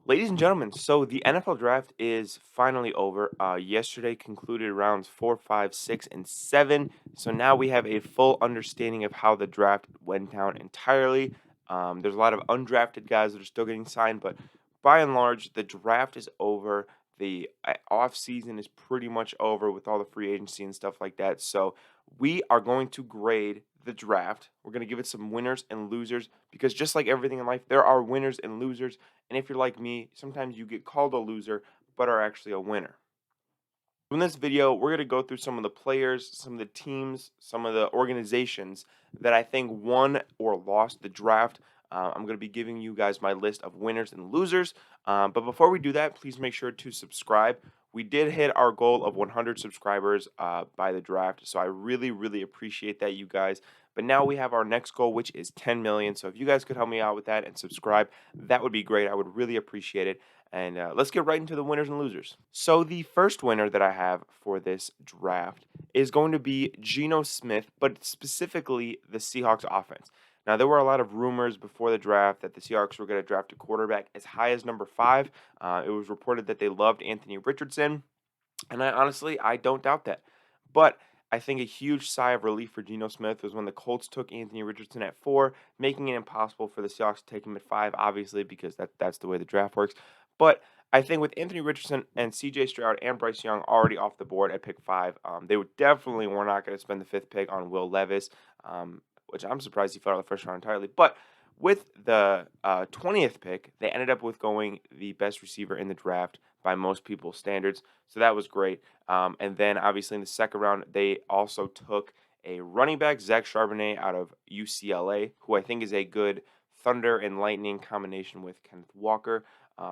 Ladies and gentlemen, so the NFL draft is finally over. Yesterday concluded rounds 4, 5, 6, and 7. So now we have a full understanding of how the draft went down entirely. There's a lot of undrafted guys that are still getting signed, but by and large, the draft is over. The off season is pretty much over with all the free agency and stuff like that. So we are going to grade the draft. We're going to give it some winners and losers because just like everything in life, there are winners and losers. And if you're like me, sometimes you get called a loser, but are actually a winner. In this video, we're going to go through some of the players, some of the teams, some of the organizations that I think won or lost the draft. I'm going to be giving you guys my list of winners and losers. But before we do that, please make sure to subscribe. We did hit our goal of 100 subscribers by the draft. So I really, really appreciate that, you guys. But now we have our next goal, which is 10 million. So if you guys could help me out with that and subscribe, that would be great. I would really appreciate it. And let's get right into the winners and losers. So the first winner that I have for this draft is going to be Geno Smith, but specifically the Seahawks offense. Now, there were a lot of rumors before the draft that the Seahawks were going to draft a quarterback as high as number 5. It was reported that they loved Anthony Richardson, and I don't doubt that. But I think a huge sigh of relief for Geno Smith was when the Colts took Anthony Richardson at 4, making it impossible for the Seahawks to take him at 5, obviously, because that's the way the draft works. But I think with Anthony Richardson and C.J. Stroud and Bryce Young already off the board at pick 5, they would definitely were not going to spend the 5th pick on Will Levis, which I'm surprised he fell out of the first round entirely. But with the 20th pick, they ended up with going the best receiver in the draft by most people's standards. So that was great. And then obviously in the second round, they also took a running back, Zach Charbonnet out of UCLA, who I think is a good thunder and lightning combination with Kenneth Walker.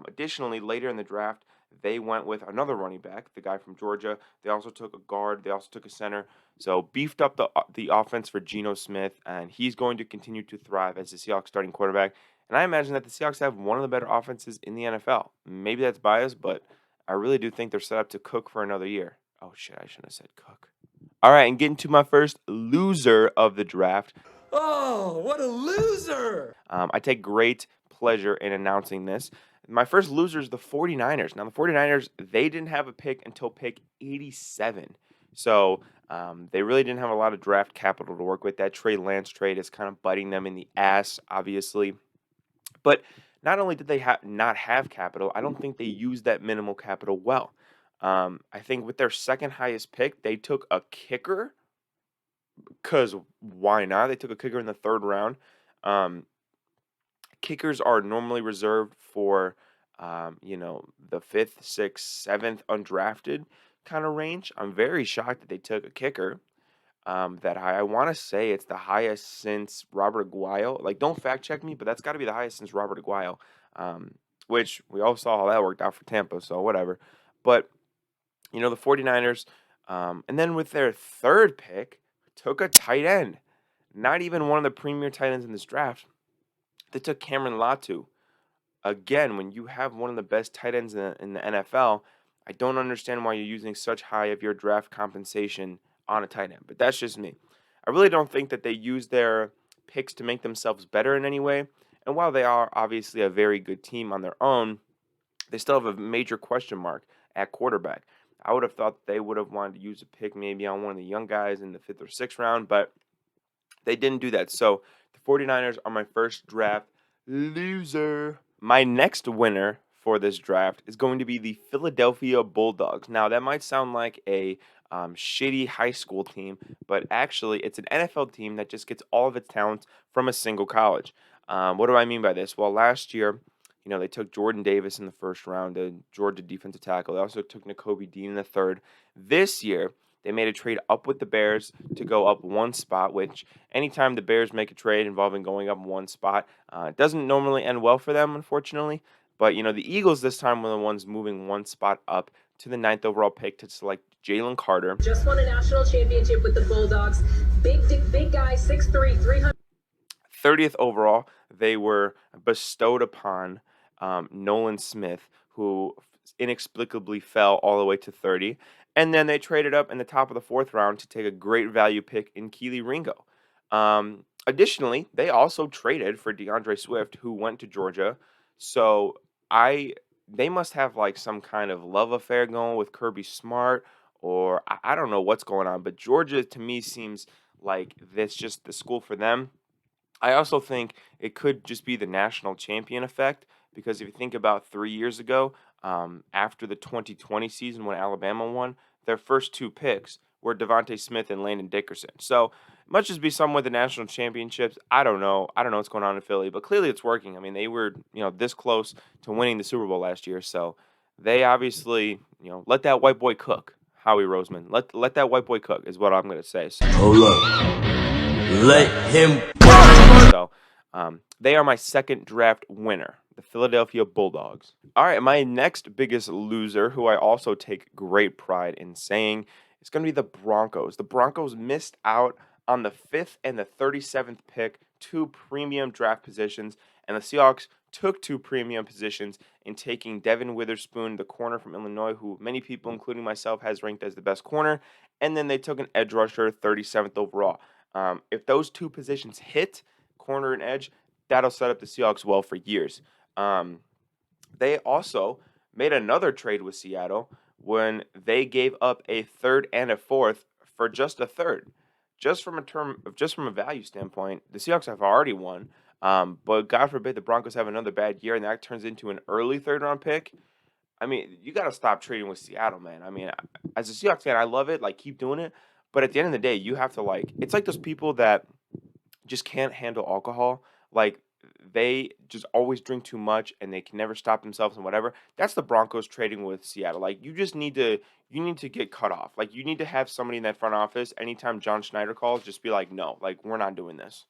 Additionally, later in the draft, they went with another running back, the guy from Georgia. They also took a guard. They also took a center. So beefed up the offense for Geno Smith, and he's going to continue to thrive as the Seahawks starting quarterback. And I imagine that the Seahawks have one of the better offenses in the NFL. Maybe that's biased, but I really do think they're set up to cook for another year. Oh shit, I shouldn't have said cook. All right, and getting to my first loser of the draft. Oh, what a loser! I take great pleasure in announcing this. My first loser is the 49ers. Now, the 49ers, they didn't have a pick until pick 87. So they really didn't have a lot of draft capital to work with. That Trey Lance trade is kind of biting them in the ass, obviously. But not only did they not have capital, I don't think they used that minimal capital well. I think with their second highest pick, they took a kicker because why not? They took a kicker in the third round. Um, Kickers are normally reserved for, the fifth, sixth, seventh undrafted kind of range. I'm very shocked that they took a kicker that high. I want to say it's the highest since Robert Aguayo. Like, don't fact check me, but that's got to be the highest since Robert Aguayo, um, which we all saw how that worked out for Tampa, so whatever. But, the 49ers, and then with their third pick, took a tight end. Not even one of the premier tight ends in this draft. They took Cameron Latu. Again, when you have one of the best tight ends in the NFL, I don't understand why you're using such high of your draft compensation on a tight end. But that's just me. I really don't think that they use their picks to make themselves better in any way. And while they are obviously a very good team on their own, they still have a major question mark at quarterback. I would have thought they would have wanted to use a pick maybe on one of the young guys in the 5th or 6th round, but they didn't do that. So the 49ers are my first draft loser. My next winner for this draft is going to be the Philadelphia Bulldogs. Now, that might sound like a shitty high school team, but actually, it's an NFL team that just gets all of its talents from a single college. What do I mean by this? Well, last year, they took Jordan Davis in the first round, a Georgia defensive tackle. They also took Nakobe Dean in the third. This year, they made a trade up with the Bears to go up one spot, which anytime the Bears make a trade involving going up one spot, it doesn't normally end well for them, unfortunately. But, the Eagles this time were the ones moving one spot up to the 9th overall pick to select Jalen Carter. Just won a national championship with the Bulldogs. Big guy, 6'3", 300. 30th overall, they were bestowed upon Nolan Smith, who inexplicably fell all the way to 30. And then they traded up in the top of the 4th round to take a great value pick in Keely Ringo. Additionally, they also traded for DeAndre Swift, who went to Georgia. So I they must have like some kind of love affair going with Kirby Smart, or I don't know what's going on. But Georgia to me seems like that's just the school for them. I also think it could just be the national champion effect because if you think about 3 years ago, after the 2020 season when Alabama won, their first two picks were Devontae Smith and Landon Dickerson. So it must just be something with the national championships. I don't know. I don't know what's going on in Philly, but clearly it's working. I mean, they were this close to winning the Super Bowl last year, so they obviously let that white boy cook. Howie Roseman, let that white boy cook is what I'm gonna say. So, Hold up. Let him. So they are my second draft winner, the Philadelphia Bulldogs. All right, my next biggest loser, who I also take great pride in saying, is going to be the Broncos. The Broncos missed out on the 5th and the 37th pick, two premium draft positions, and the Seahawks took two premium positions in taking Devin Witherspoon, the corner from Illinois, who many people, including myself, has ranked as the best corner, and then they took an edge rusher, 37th overall. If those two positions hit, corner and edge, that'll set up the Seahawks well for years. Um, they also made another trade with Seattle when they gave up a third and a fourth for just a third. Just from a value standpoint, the Seahawks have already won. But God forbid the Broncos have another bad year and that turns into an early third round pick. I mean, you got to stop trading with Seattle, man. I mean, as a Seahawks fan, I love it. Like, keep doing it. But at the end of the day, you have to it's like those people that just can't handle alcohol. Like they just always drink too much and they can never stop themselves and whatever. That's the Broncos trading with Seattle. Like you need to get cut off. Like you need to have somebody in that front office anytime John Schneider calls, just be like, no, like we're not doing this.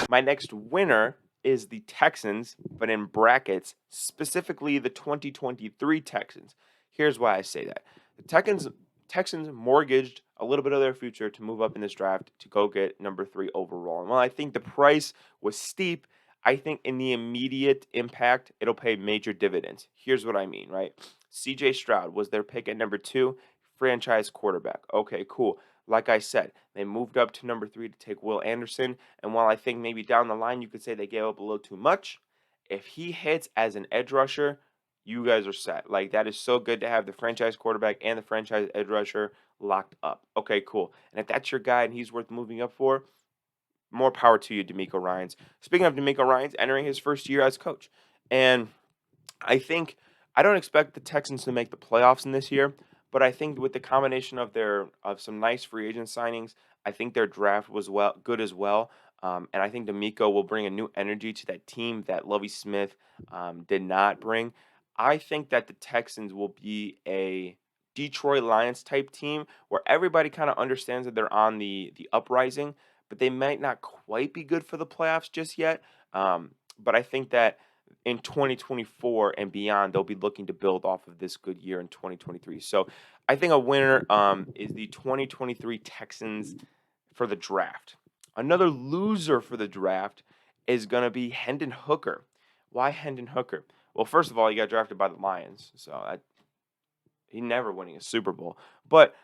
My next winner is the Texans, but in brackets, specifically the 2023 Texans. Here's why I say that. The Texans mortgaged a little bit of their future to move up in this draft to go get number 3 overall. And while I think the price was steep, I think in the immediate impact, it'll pay major dividends. Here's what I mean, right? CJ Stroud was their pick at number 2, franchise quarterback. Okay, cool. Like I said, they moved up to number 3 to take Will Anderson. And while I think maybe down the line you could say they gave up a little too much, if he hits as an edge rusher, you guys are set. Like, that is so good to have the franchise quarterback and the franchise edge rusher locked up. Okay, cool. And if that's your guy and he's worth moving up for, more power to you, D'Amico Ryans. Speaking of D'Amico Ryans, entering his first year as coach. And I don't expect the Texans to make the playoffs in this year, but I think with the combination of some nice free agent signings, I think their draft was good as well. And I think D'Amico will bring a new energy to that team that Lovie Smith did not bring. I think that the Texans will be a Detroit Lions type team where everybody kind of understands that they're on the uprising, but they might not quite be good for the playoffs just yet. But I think that in 2024 and beyond, they'll be looking to build off of this good year in 2023. So I think a winner is the 2023 Texans for the draft. Another loser for the draft is going to be Hendon Hooker. Why Hendon Hooker? Well, first of all, he got drafted by the Lions, so he never winning a Super Bowl. But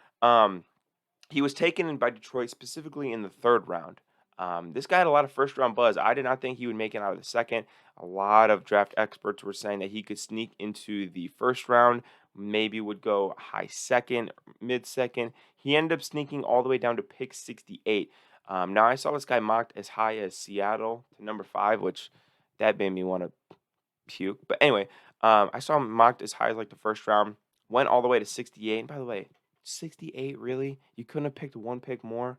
he was taken in by Detroit specifically in the 3rd round. This guy had a lot of first-round buzz. I did not think he would make it out of the 2nd. A lot of draft experts were saying that he could sneak into the 1st round, maybe would go high 2nd, mid-2nd. He ended up sneaking all the way down to pick 68. Now, I saw this guy mocked as high as Seattle to number 5, which that made me want to puke. But anyway, I saw him mocked as high as like the 1st round, went all the way to 68. And by the way, 68, really? You couldn't have picked one pick more?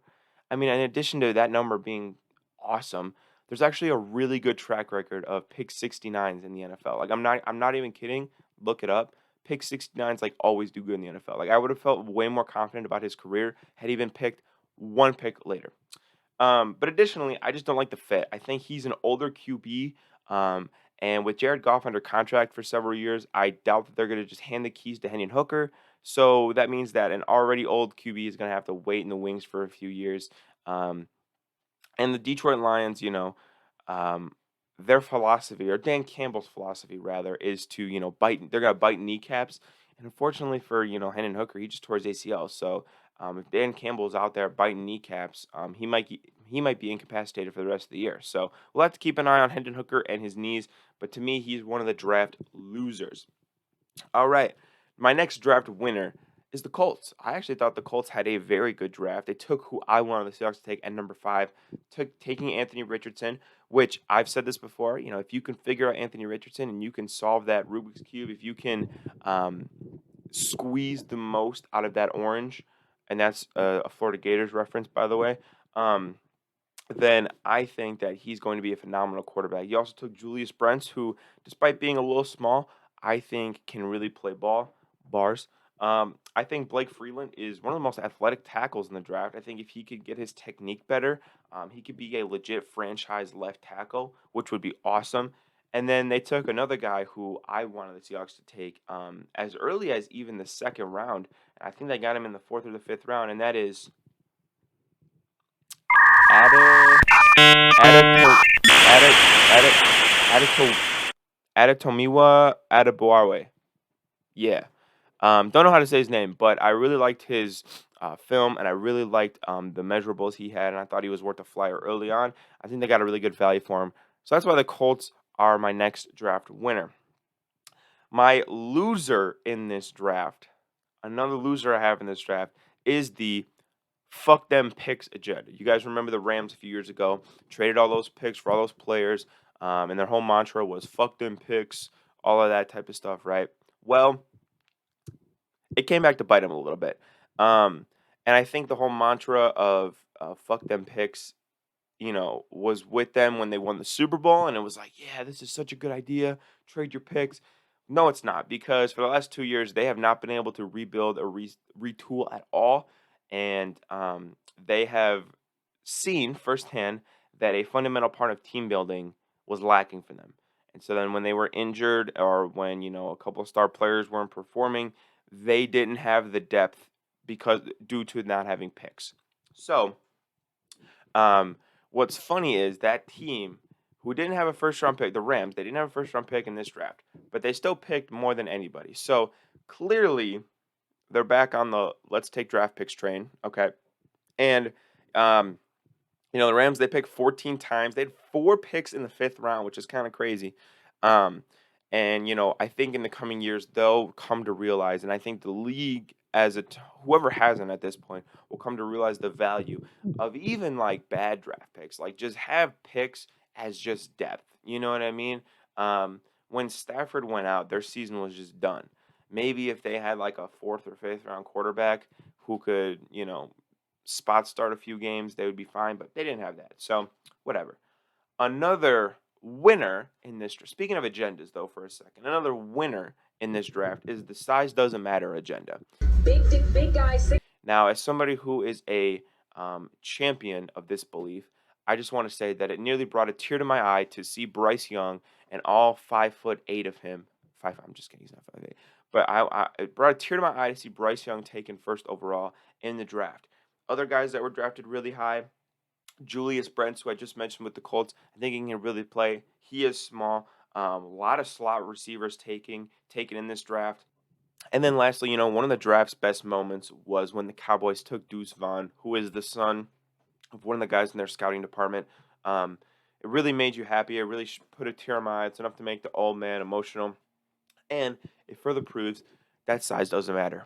I mean, in addition to that number being awesome, there's actually a really good track record of pick 69s in the NFL. Like I'm not even kidding. Look it up. Pick 69s like always do good in the NFL. Like I would have felt way more confident about his career had he been picked one pick later. But additionally, I just don't like the fit. I think he's an older QB. And with Jared Goff under contract for several years, I doubt that they're going to just hand the keys to Hendon Hooker. So that means that an already old QB is going to have to wait in the wings for a few years. And the Detroit Lions, their philosophy, or Dan Campbell's philosophy rather, is to, they're going to bite kneecaps. And unfortunately for, Hendon Hooker, he just tore his ACL. So if Dan Campbell's out there biting kneecaps, he he might be incapacitated for the rest of the year. So we'll have to keep an eye on Hendon Hooker and his knees. But to me, he's one of the draft losers. All right. My next draft winner is the Colts. I actually thought the Colts had a very good draft. They took who I wanted the Seahawks to take at number 5, taking Anthony Richardson, which I've said this before. You know, if you can figure out Anthony Richardson and you can solve that Rubik's Cube, if you can squeeze the most out of that orange, and that's a Florida Gators reference, by the way, um, then I think that he's going to be a phenomenal quarterback. He also took Julius Brents, who, despite being a little small, I think can really play ball. Bars. I think Blake Freeland is one of the most athletic tackles in the draft. I think if he could get his technique better, he could be a legit franchise left tackle, which would be awesome. And then they took another guy who I wanted the Seahawks to take as early as even the second round. I think they got him in the fourth or the fifth round, and that is Ada Adato Ada Ada Adato Adatomiwa Adabuarwe. Yeah. Don't know how to say his name, but I really liked his film, and I really liked the measurables he had, and I thought he was worth a flyer early on. I think they got a really good value for him. So that's why the Colts are my next draft winner. My loser in this draft, another loser I have in this draft, is the fuck them picks agenda. You guys remember the Rams a few years ago, traded all those picks for all those players, and their whole mantra was fuck them picks, all of that type of stuff, right? Well, it came back to bite them a little bit. And I think the whole mantra of fuck them picks, was with them when they won the Super Bowl, and it was like, yeah, this is such a good idea. Trade your picks. No, it's not, because for the last 2 years they have not been able to rebuild or retool at all, and they have seen firsthand that a fundamental part of team building was lacking for them. And so then when they were injured, or when a couple of star players weren't performing, they didn't have the depth because due to not having picks. So, um, what's funny is that team who didn't have a first round pick, the Rams, they didn't have a first round pick in this draft, but they still picked more than anybody. So clearly, they're back on the let's take draft picks train. Okay, and the Rams, they picked 14 times. They had 4 picks in the 5th round, which is kind of crazy. Um, and I think in the coming years they'll come to realize, and I think the league, whoever hasn't at this point, will come to realize the value of even like bad draft picks. Like, just have picks as just depth. You know what I mean? When Stafford went out, their season was just done. Maybe if they had like a 4th or 5th round quarterback who could, spot start a few games, they would be fine, but they didn't have that. So, whatever. Another winner in this speaking of agendas though for a second, another winner in this draft is the size doesn't matter agenda. Big guy, Now, as somebody who is a champion of this belief, I just want to say that it nearly brought a tear to my eye to see Bryce Young and all 5'8" of him. I'm just kidding, he's not 5'8". But it brought a tear to my eye to see Bryce Young taken first overall in the draft. Other guys that were drafted really high, Julius Brents, who I just mentioned with the Colts, I think he can really play. He is small. A lot of slot receivers taken in this draft. And then lastly, one of the draft's best moments was when the Cowboys took Deuce Vaughn, who is the son of one of the guys in their scouting department. It really made you happy. It really put a tear in my eye. It's enough to make the old man emotional. And it further proves that size doesn't matter.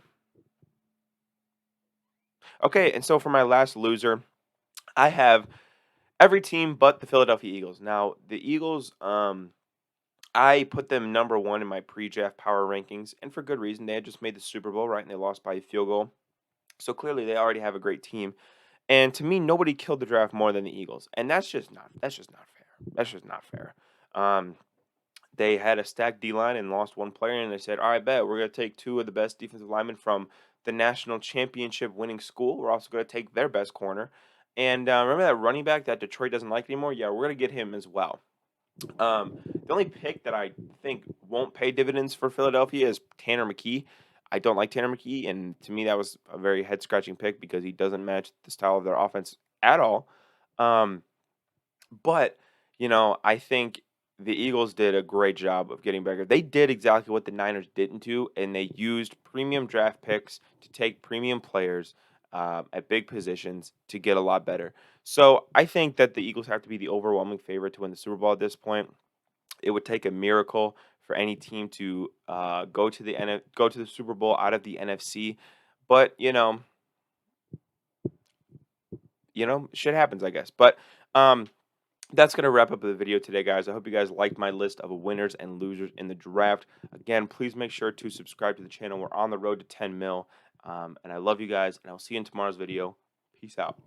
Okay, and so for my last loser, I have every team but the Philadelphia Eagles. Now, the Eagles, I put them number 1 in my pre-draft power rankings, and for good reason. They had just made the Super Bowl, right, and they lost by a field goal. So clearly, they already have a great team. And to me, nobody killed the draft more than the Eagles, and that's just not fair. That's just not fair. They had a stacked D-line and lost one player, and they said, all right, bet, we're going to take 2 of the best defensive linemen from the national championship winning school. We're also going to take their best corner. And remember that running back that Detroit doesn't like anymore? Yeah, we're going to get him as well. The only pick that I think won't pay dividends for Philadelphia is Tanner McKee. I don't like Tanner McKee, and to me that was a very head-scratching pick because he doesn't match the style of their offense at all. But, I think the Eagles did a great job of getting better. They did exactly what the Niners didn't do, and they used premium draft picks to take premium players. at big positions to get a lot better. So I think that the Eagles have to be the overwhelming favorite to win the Super Bowl at this point. It would take a miracle for any team to go to the Super Bowl out of the NFC. But shit happens, I guess. But that's going to wrap up the video today, guys. I hope you guys liked my list of winners and losers in the draft. Again, please make sure to subscribe to the channel. We're on the road to 10 mil. And I love you guys, and I'll see you in tomorrow's video. Peace out.